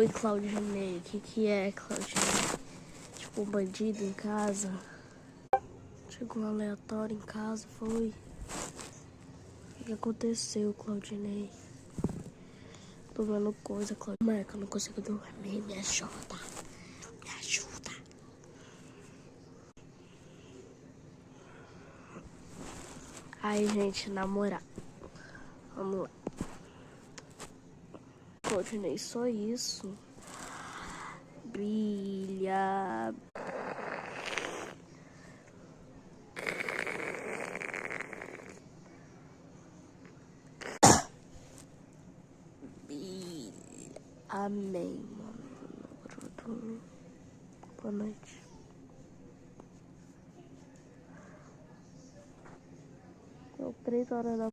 Oi, Claudinei. O que é, Claudinei? Tipo, um bandido em casa? Chegou um aleatório em casa, foi? O que aconteceu, Claudinei? Tô vendo coisa, Claudinei. Que eu não consigo dormir. Me ajuda. Me ajuda. Aí, gente, namorar. Vamos lá. Claudinei, só isso. Brilha. Amém, mano. Boa noite. São 3 horas da